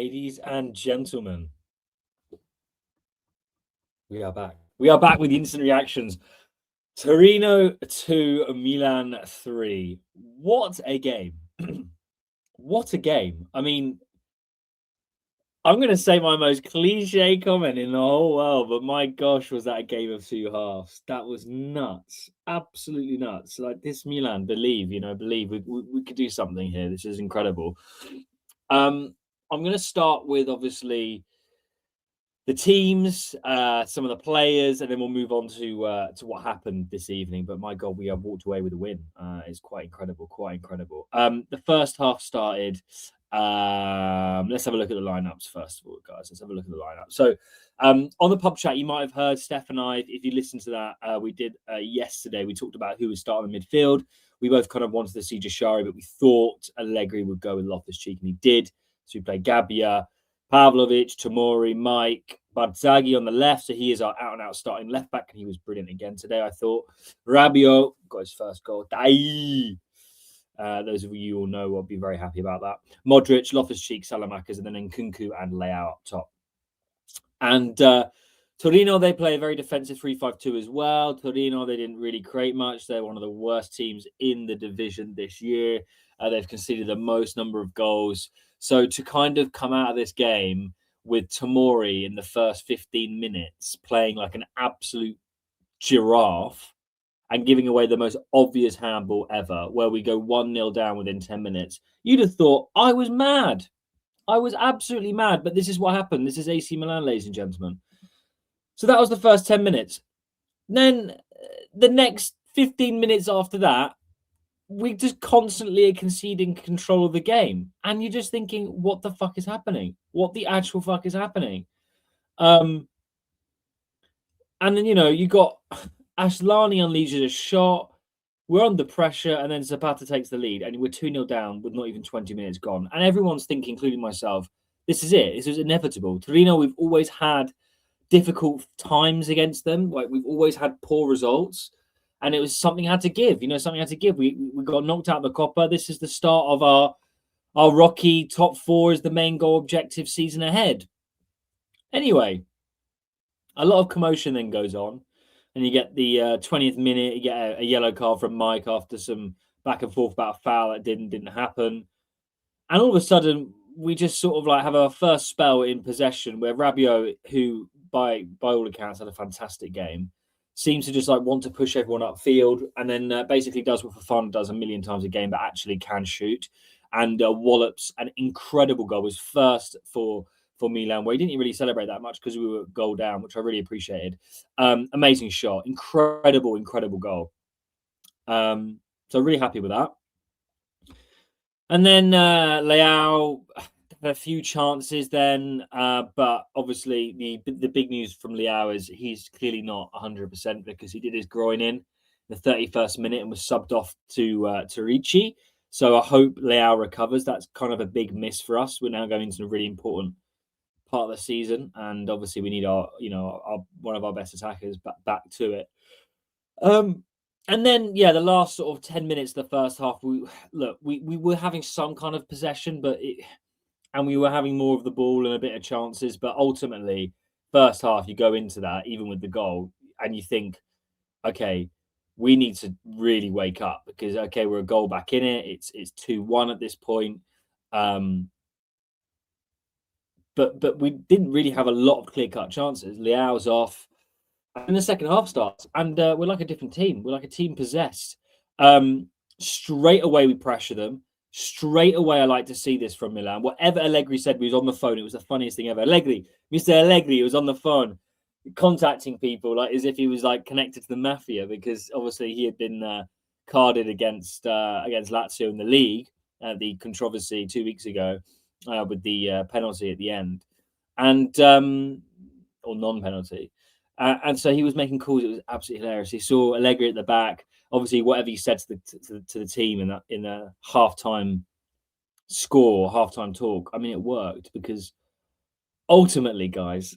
Ladies and gentlemen, we are back. We are back with the instant reactions. Torino 2, Milan 3. What a game. What a game. I mean, I'm going to say my most cliche comment in the whole world, but my gosh, was that a game of two halves. That was nuts. Absolutely nuts. Like this Milan, believe we could do something here. This is incredible. I'm going to start with, obviously, the teams, some of the players, and then we'll move on to what happened this evening. But my God, we have walked away with a win. It's quite incredible, quite incredible. The first half started. Let's have a look at the lineups first of all, guys. Let's have a look at the lineup. So, on the pub chat, you might have heard Steph and I. If you listened to that, we did yesterday. We talked about who was starting in midfield. We both kind of wanted to see Jashari, but we thought Allegri would go with Loftus-Cheek, and he did. So we played Gabbia, Pavlovic, Tomori, Mike, Barzaghi on the left. So he is our out-and-out starting left back, and he was brilliant again today, I thought. Rabiot got his first goal. Those of you all know will be very happy about that. Modric, Loftus-Cheek, Salamakers, and then Nkunku and Leao up top. And Torino, they play a very defensive 3-5-2 as well. Torino, they didn't really create much. They're one of the worst teams in the division this year. They've conceded the most number of goals. So to kind of come out of this game with Tomori in the first 15 minutes playing like an absolute giraffe and giving away the most obvious handball ever, where we go 1-0 down within 10 minutes, you'd have thought I was mad. I was absolutely mad. But this is what happened. This is AC Milan, ladies and gentlemen. So that was the first 10 minutes. Then the next 15 minutes after that, we just constantly are conceding control of the game. And you're just thinking, what the fuck is happening? What the actual fuck is happening? And then, you got Asllani unleashes a shot. We're under pressure, and then Zapata takes the lead, and we're 2-0 down with not even 20 minutes gone. And everyone's thinking, including myself, this is it. This is inevitable. Torino, we've always had difficult times against them. Like, we've always had poor results. And it was something had to give. Something had to give. We got knocked out of the Coppa. This is the start of our rocky top four is the main goal objective season ahead. Anyway, a lot of commotion then goes on. And you get the 20th minute, you get a yellow card from Mike after some back and forth about a foul that didn't happen. And all of a sudden, we just sort of like have our first spell in possession where Rabiot, who by all accounts had a fantastic game, seems to just like want to push everyone upfield, and then basically does what Fofana does a million times a game, but actually can shoot, and wallops an incredible goal. His first for Milan, where he didn't really celebrate that much because we were goal down, which I really appreciated. Amazing shot, incredible goal. So really happy with that. And then Leao had a few chances then, but obviously the big news from Leao is he's clearly not 100% because he did his groin in the 31st minute and was subbed off to Ricci. So I hope Leao recovers. That's kind of a big miss for us. We're now going into a really important part of the season, and obviously we need our one of our best attackers back to it. And then, the last sort of 10 minutes of the first half, we were having some kind of possession, and we were having more of the ball and a bit of chances. But ultimately, first half, you go into that, even with the goal, and you think, okay, we need to really wake up because, okay, we're a goal back in it. It's 2-1 at this point. But we didn't really have a lot of clear-cut chances. Leao's off. And the second half starts, and we're like a different team. We're like a team possessed. Straight away, we pressure them. Straight away, I like to see this from Milan. Whatever Allegri said, he was on the phone. It was the funniest thing ever. Mr. Allegri was on the phone, contacting people like as if he was like connected to the mafia, because obviously he had been carded against Lazio in the league. The controversy 2 weeks ago with the penalty at the end, and or non-penalty. And so he was making calls. It was absolutely hilarious. He saw Allegri at the back. Obviously, whatever he said to the team in the halftime score, halftime talk, I mean, it worked because ultimately, guys,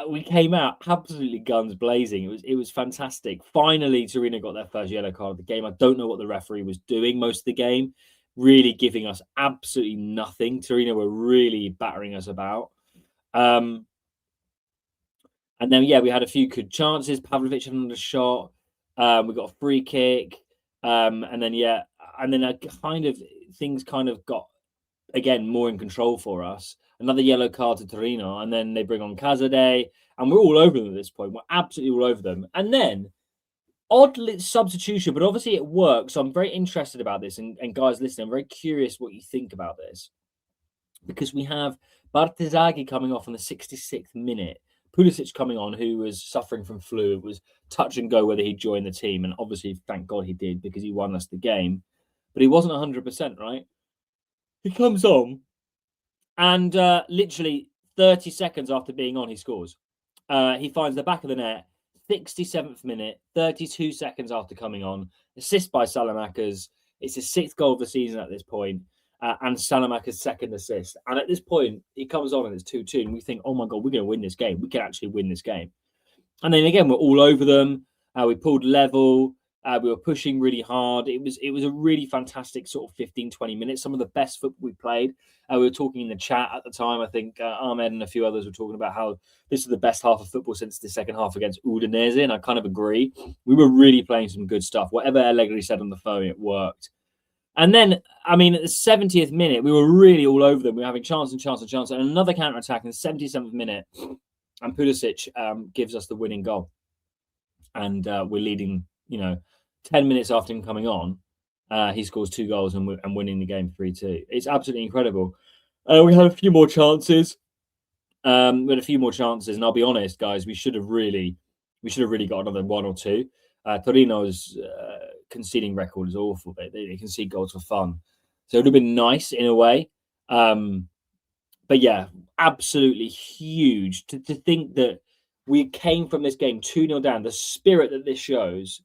we came out absolutely guns blazing. It was fantastic. Finally, Torino got their first yellow card of the game. I don't know what the referee was doing most of the game. really giving us absolutely nothing. Torino were really battering us about. And then, yeah, we had a few good chances. Pavlovic had another shot. We got a free kick. And then, yeah, and then things kind of got, again, more in control for us. Another yellow card to Torino. And then they bring on Cazadei. And we're all over them at this point. We're absolutely all over them. And then, odd substitution, but obviously it works. So I'm very interested about this. And guys, listen, I'm very curious what you think about this. Because we have Bartesaghi coming off on the 66th minute. Pulisic coming on, who was suffering from flu. It was touch and go whether he'd join the team. And obviously, thank God he did, because he won us the game. But he wasn't 100%, right? He comes on, and literally 30 seconds after being on, he scores. He finds the back of the net, 67th minute, 32 seconds after coming on. Assist by Salamakers. It's his 6th goal of the season at this point. And Salamakers' 2nd assist. And at this point, he comes on and it's 2-2. And we think, oh my God, we're going to win this game. We can actually win this game. And then again, we're all over them. We pulled level. We were pushing really hard. It was a really fantastic sort of 15, 20 minutes. Some of the best football we played. We were talking in the chat at the time. I think Ahmed and a few others were talking about how this is the best half of football since the second half against Udinese. And I kind of agree. We were really playing some good stuff. Whatever Allegri said on the phone, it worked. And then, I mean, at the 70th minute, we were really all over them. We were having chance. And another counter-attack in the 77th minute. And Pulisic gives us the winning goal. And we're leading, 10 minutes after him coming on. He scores 2 goals and winning the game 3-2. It's absolutely incredible. We had a few more chances. And I'll be honest, guys, we should have really got another 1 or 2. Torino's conceding record is awful. They concede goals for fun. So it would have been nice in a way. But yeah, absolutely huge to think that we came from this game 2-0 down. The spirit that this shows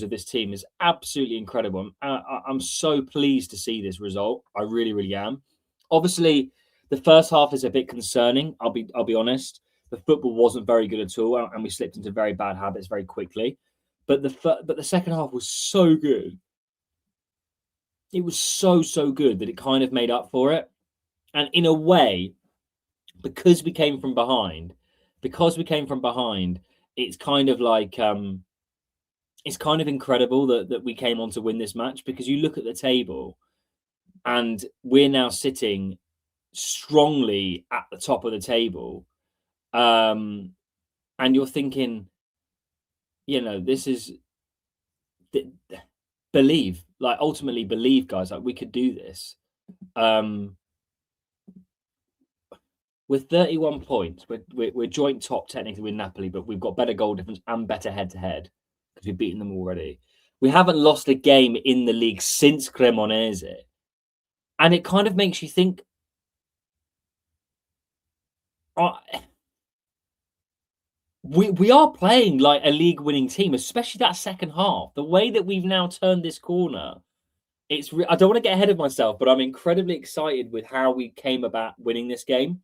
of this team is absolutely incredible. I'm so pleased to see this result. I really, really am. Obviously, the first half is a bit concerning. I'll be honest. The football wasn't very good at all, and we slipped into very bad habits very quickly. But the second half was so good. It was so good that it kind of made up for it. And in a way, because we came from behind, it's kind of like it's kind of incredible that we came on to win this match, because you look at the table and we're now sitting strongly at the top of the table. And you're thinking, this is ultimately believe, guys, like we could do this. With 31 points, we're joint top technically with Napoli, but we've got better goal difference and better head-to-head because we've beaten them already. We haven't lost a game in the league since Cremonese. And it kind of makes you think, we are playing like a league-winning team, especially that second half. The way that we've now turned this corner, I don't want to get ahead of myself, but I'm incredibly excited with how we came about winning this game.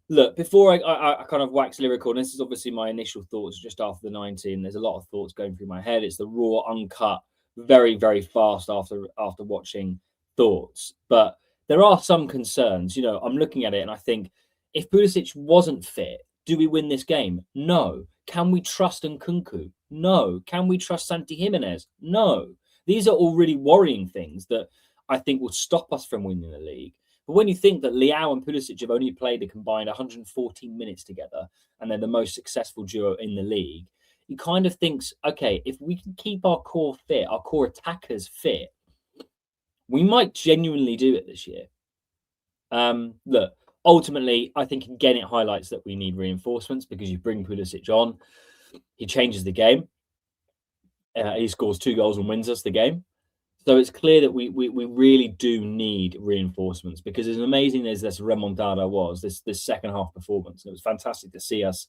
Look, before I kind of wax lyrical, and this is obviously my initial thoughts just after the 90, and there's a lot of thoughts going through my head. It's the raw, uncut, very, very fast after watching thoughts. But there are some concerns. I'm looking at it and I think, if Pulisic wasn't fit, do we win this game? No. Can we trust Nkunku? No. Can we trust Santi Jimenez? No. These are all really worrying things that I think will stop us from winning the league. But when you think that Leao and Pulisic have only played a combined 114 minutes together, and they're the most successful duo in the league, you kind of thinks, okay, if we can keep our core fit, our core attackers fit, we might genuinely do it this year. Look, ultimately, I think again it highlights that we need reinforcements, because you bring Pulisic on, he changes the game. He scores 2 goals and wins us the game. So it's clear that we really do need reinforcements, because as amazing as this remontada was, this second half performance, it was fantastic to see us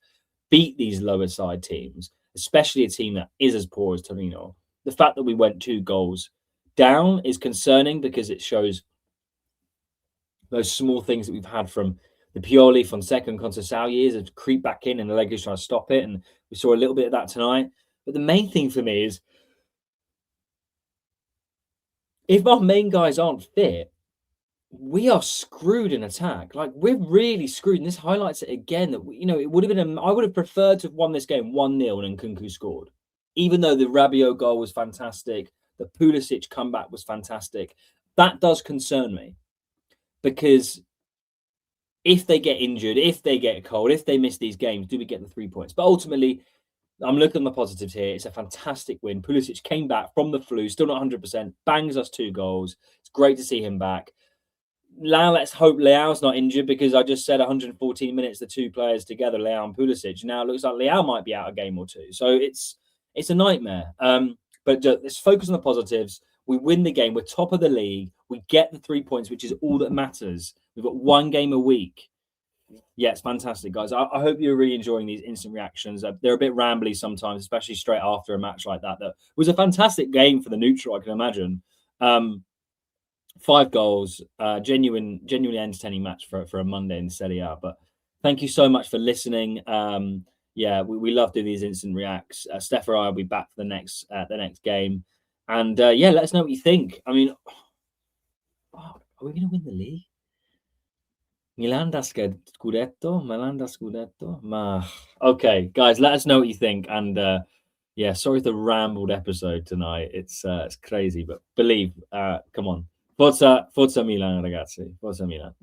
beat these lower side teams, especially a team that is as poor as Torino. The fact that we went 2 goals down is concerning, because it shows those small things that we've had from the Pioli, Fonseca and Conceição years of creep back in and the Allegri's trying to stop it. And we saw a little bit of that tonight. But the main thing for me is if our main guys aren't fit, we are screwed in attack. Like, we're really screwed. And this highlights it again that, it would have been, I would have preferred to have won this game 1-0 and Nkunku scored. Even though the Rabiot goal was fantastic, the Pulisic comeback was fantastic. That does concern me, because if they get injured, if they get cold, if they miss these games, do we get the 3 points? But ultimately, I'm looking at the positives here. It's a fantastic win. Pulisic came back from the flu, still not 100%, bangs us 2 goals. It's great to see him back. Now let's hope Leao's not injured, because I just said 114 minutes, the 2 players together, Leao and Pulisic. Now it looks like Leao might be out a game or 2. So it's a nightmare. But let's focus on the positives. We win the game. We're top of the league. We get the 3 points, which is all that matters. We've got 1 game a week. Yeah, it's fantastic, guys. I hope you're really enjoying these instant reactions. They're a bit rambly sometimes, especially straight after a match like that. That was a fantastic game for the neutral, I can imagine. 5 goals, genuinely entertaining match for a Monday in Serie A. But thank you so much for listening. Yeah, we love doing these instant reacts. Steph and I will be back for the next game. And yeah, let us know what you think. I mean, are we going to win the league? Milan da Scudetto? Milan da Scudetto? Ma. Okay, guys, let us know what you think. And yeah, sorry for the rambled episode tonight. It's crazy, but believe, come on. Forza Milan, ragazzi. Forza Milan.